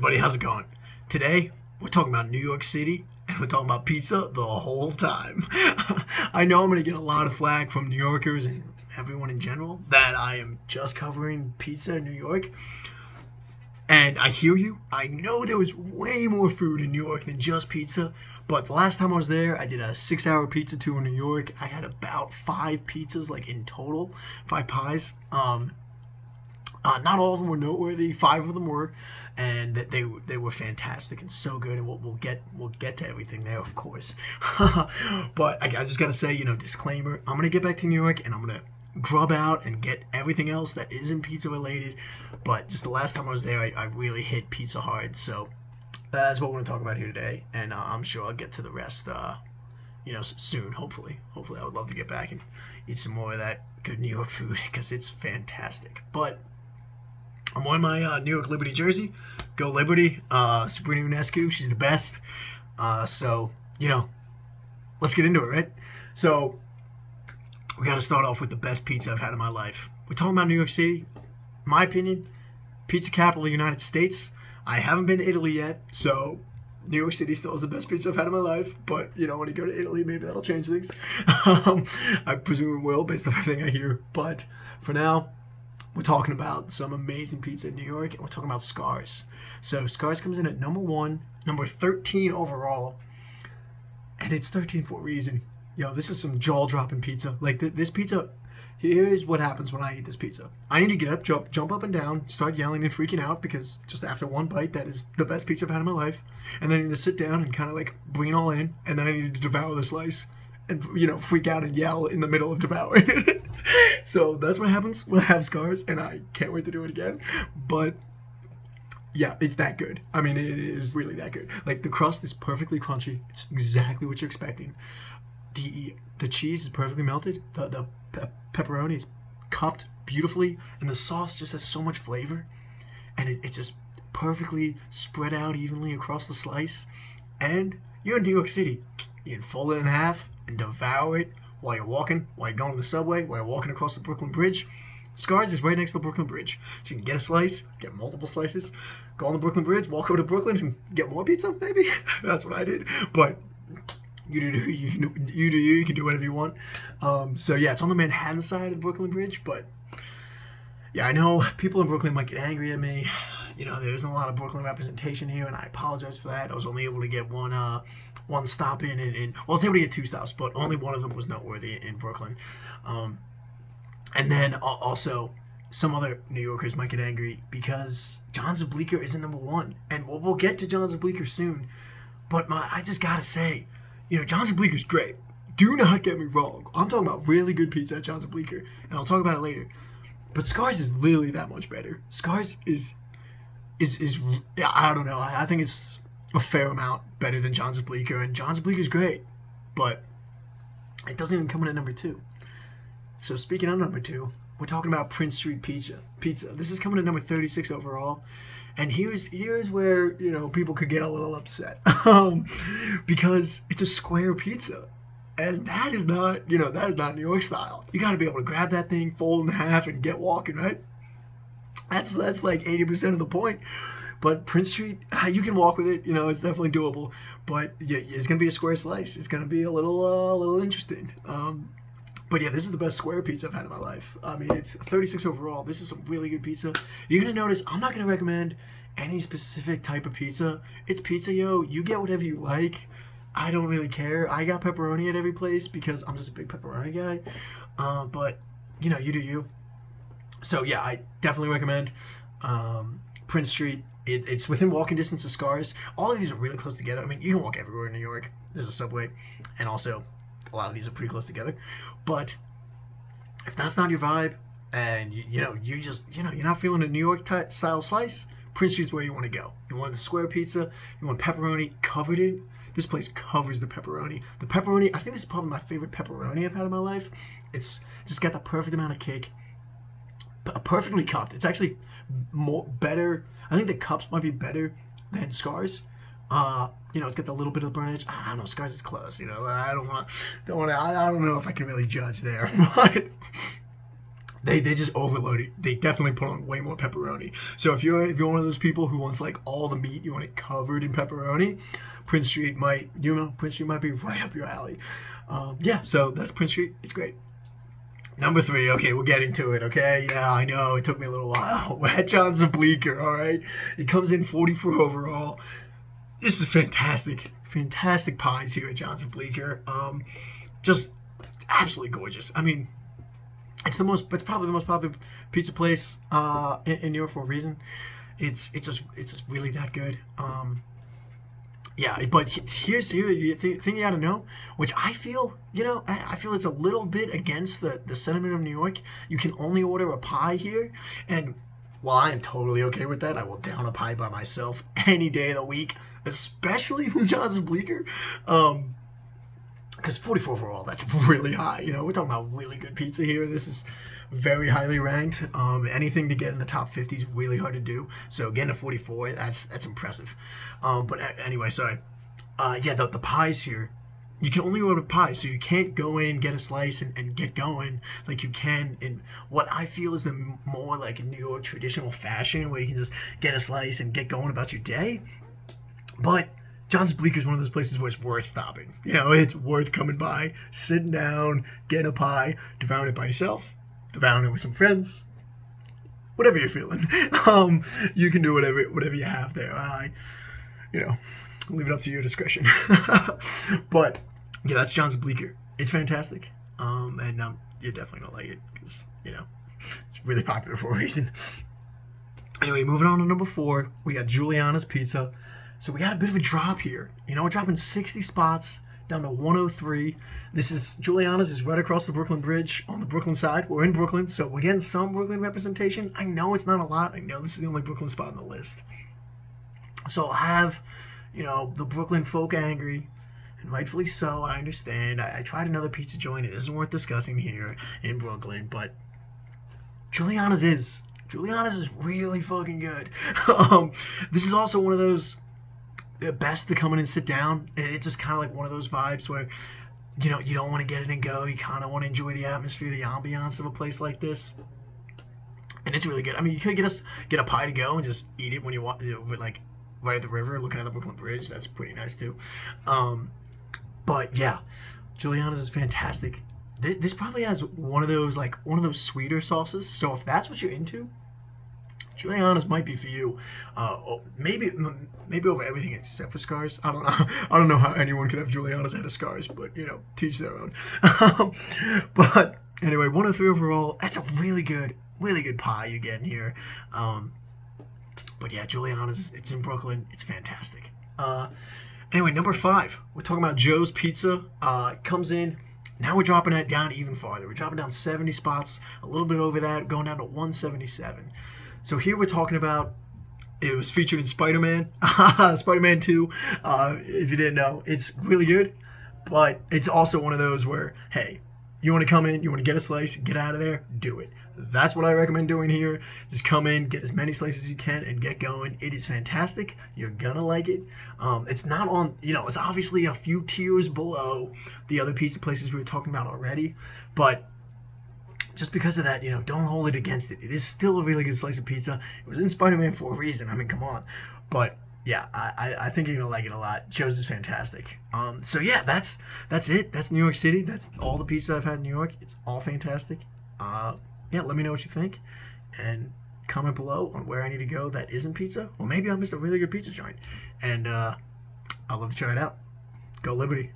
everybody, how's it going? Today, we're talking about New York City, and we're talking about pizza the whole time. I know I'm going to get a lot of flack from New Yorkers and everyone in general that I am just covering pizza in New York. And I hear you. I know there was way more food in New York than just pizza. But the last time I was there, I did a 6-hour pizza tour in New York. I had about 5 pizzas, like in total, 5 pies. Not all of them were noteworthy. 5 of them were, and they were fantastic and so good. And we'll get to everything there, of course. But I just gotta say, disclaimer: I'm gonna get back to New York and I'm gonna grub out and get everything else that isn't pizza related. But just the last time I was there, I really hit pizza hard. So that's what we're gonna talk about here today, and I'm sure I'll get to the rest, soon. Hopefully, I would love to get back and eat some more of that good New York food because it's fantastic. But I'm wearing my New York Liberty jersey. Go Liberty. Sabrina Ionescu, she's the best. So, let's get into it, right? So, we got to start off with the best pizza I've had in my life. We're talking about New York City. In my opinion, pizza capital of the United States. I haven't been to Italy yet, so New York City still is the best pizza I've had in my life. But, when you go to Italy, maybe that'll change things. I presume it will, based on everything I hear. But for now, we're talking about some amazing pizza in New York, and we're talking about Scarr's. So Scarr's comes in at number 1, number 13 overall, and it's 13 for a reason. This is some jaw-dropping pizza. Like, this pizza, here's what happens when I eat this pizza. I need to get up, jump up and down, start yelling and freaking out, because just after one bite, that is the best pizza I've had in my life. And then I need to sit down and kind of, bring it all in, and then I need to devour the slice and, freak out and yell in the middle of devouring it. So that's what happens when I have Scarr's, and I can't wait to do it again. But yeah, it's that good. I mean, it is really that good. Like, the crust is perfectly crunchy. It's exactly what you're expecting. The cheese is perfectly melted. The pepperoni is cupped beautifully, and the sauce just has so much flavor, and it's just perfectly spread out evenly across the slice. And you're in New York City. You can fold it in half and devour it while you're walking, while you're going to the subway, while you're walking across the Brooklyn Bridge. Scarr's is right next to the Brooklyn Bridge. So you can get a slice, get multiple slices, go on the Brooklyn Bridge, walk over to Brooklyn, and get more pizza, maybe? That's what I did. But you can do whatever you want. So yeah, it's on the Manhattan side of the Brooklyn Bridge, but yeah, I know people in Brooklyn might get angry at me. There isn't a lot of Brooklyn representation here, and I apologize for that. I was only able to get one stop in, well, I was able to get 2 stops, but only one of them was noteworthy in Brooklyn. And then also, some other New Yorkers might get angry because John's of Bleaker isn't number 1, and we'll get to John's of Bleaker soon. But I just gotta say, John's of Bleaker's great. Do not get me wrong. I'm talking about really good pizza at John's of Bleaker, and I'll talk about it later. But Scarr's is literally that much better. Scarr's is I don't know. I think it's a fair amount better than John's of Bleaker, and John's of Bleaker is great, but it doesn't even come in at number 2. So speaking of number 2, we're talking about Prince Street Pizza. This is coming at number 36 overall, and here's where people could get a little upset because it's a square pizza, and that is not New York style. You got to be able to grab that thing, fold in half, and get walking, right? That's like 80% of the point. But Prince Street, you can walk with it. It's definitely doable. But yeah, it's gonna be a square slice. It's gonna be a little interesting. But yeah, this is the best square pizza I've had in my life. I mean, it's 36 overall. This is some really good pizza. You're gonna notice I'm not gonna recommend any specific type of pizza. It's pizza, you get whatever you like. I don't really care. I got pepperoni at every place because I'm just a big pepperoni guy. But you do you. So yeah, I definitely recommend Prince Street. It's within walking distance of Scarr's. All of these are really close together. I mean, you can walk everywhere in New York. There's a subway, and also a lot of these are pretty close together. But if that's not your vibe, and you're not feeling a New York style slice, Prince Street's where you want to go. You want the square pizza. You want pepperoni covered in. This place covers the pepperoni. The pepperoni, I think this is probably my favorite pepperoni I've had in my life. It's just got the perfect amount of cake. Perfectly cupped. It's actually better. I think the cups might be better than Scarr's. It's got the little bit of the burn edge. I don't know. Scarr's is close. I don't know if I can really judge there. But They just overload it. They definitely put on way more pepperoni. So if you're one of those people who wants like all the meat, you want it covered in pepperoni, Prince Street might be right up your alley. Yeah, so that's Prince Street. It's great. Number 3, okay, we're getting to it, okay? Yeah, I know, it took me a little while. We're at John's of Bleaker, all right? It comes in 44 overall. This is fantastic. Fantastic pies here at John's of Bleaker. Just absolutely gorgeous. I mean, it's probably the most popular pizza place in New York for a reason. It's just really that good. Yeah, but here's the thing you gotta know, which I feel, I feel it's a little bit against the sentiment of New York. You can only order a pie here, and while I am totally okay with that, I will down a pie by myself any day of the week, especially from John's and Bleaker. Because 44 overall, that's really high. We're talking about really good pizza here. This is very highly ranked. Anything to get in the top 50 is really hard to do. So getting to 44, that's impressive. But anyway, sorry. Yeah, the pies here, you can only order pies, so you can't go in, get a slice, and get going like you can in what I feel is the more like New York traditional fashion, where you can just get a slice and get going about your day. But John's Bleaker is one of those places where it's worth stopping. It's worth coming by, sitting down, getting a pie, devouring it by yourself, devouring it with some friends, whatever you're feeling. You can do whatever you have there. Leave it up to your discretion. But yeah, that's John's Bleaker. It's fantastic. And you're definitely gonna like it because it's really popular for a reason. Anyway, moving on to number 4, we got Julianas Pizza. So we got a bit of a drop here. We're dropping 60 spots down to 103. Juliana's is right across the Brooklyn Bridge on the Brooklyn side. We're in Brooklyn, so we're getting some Brooklyn representation. I know it's not a lot. I know this is the only Brooklyn spot on the list. So I'll have, the Brooklyn folk angry, and rightfully so. I understand. I tried another pizza joint. It isn't worth discussing here in Brooklyn, but Juliana's is really fucking good. This is also one of those best to come in and sit down. It's just kind of like one of those vibes where you don't want to get it and go. You kind of want to enjoy the atmosphere, the ambiance of a place like this, and it's really good. I mean, you could get a pie to go and just eat it when you walk, like right at the river, looking at the Brooklyn Bridge. That's pretty nice too. But yeah, Juliana's is fantastic. This probably has one of those sweeter sauces. So if that's what you're into, Juliana's might be for you. Maybe over everything except for Scarrs. I don't know. I don't know how anyone could have Juliana's and a Scarrs, but teach their own. But anyway, 103 overall. That's a really good pie you're getting here. But yeah, Juliana's. It's in Brooklyn. It's fantastic. Anyway, number 5. We're talking about Joe's Pizza. Comes in. Now we're dropping that down even farther. We're dropping down 70 spots, a little bit over that, going down to 177. So here we're talking about, it was featured in Spider-Man, Spider-Man 2. If you didn't know, it's really good, but it's also one of those where, hey, you want to come in, you want to get a slice, get out of there, do it. That's what I recommend doing here. Just come in, get as many slices as you can, and get going. It is fantastic. You're gonna like it. It's not on, it's obviously a few tiers below the other pizza places we were talking about already, but just because of that, don't hold it against it. It is still a really good slice of pizza. It was in Spider-Man for a reason. I mean, come on. But yeah, I think you're gonna like it a lot. Joe's is fantastic. So yeah, that's it. That's New York City. That's all the pizza I've had in New York. It's all fantastic. Yeah, let me know what you think, and comment below on where I need to go that isn't pizza, or maybe I missed a really good pizza joint, and I'd love to try it out. Go Liberty.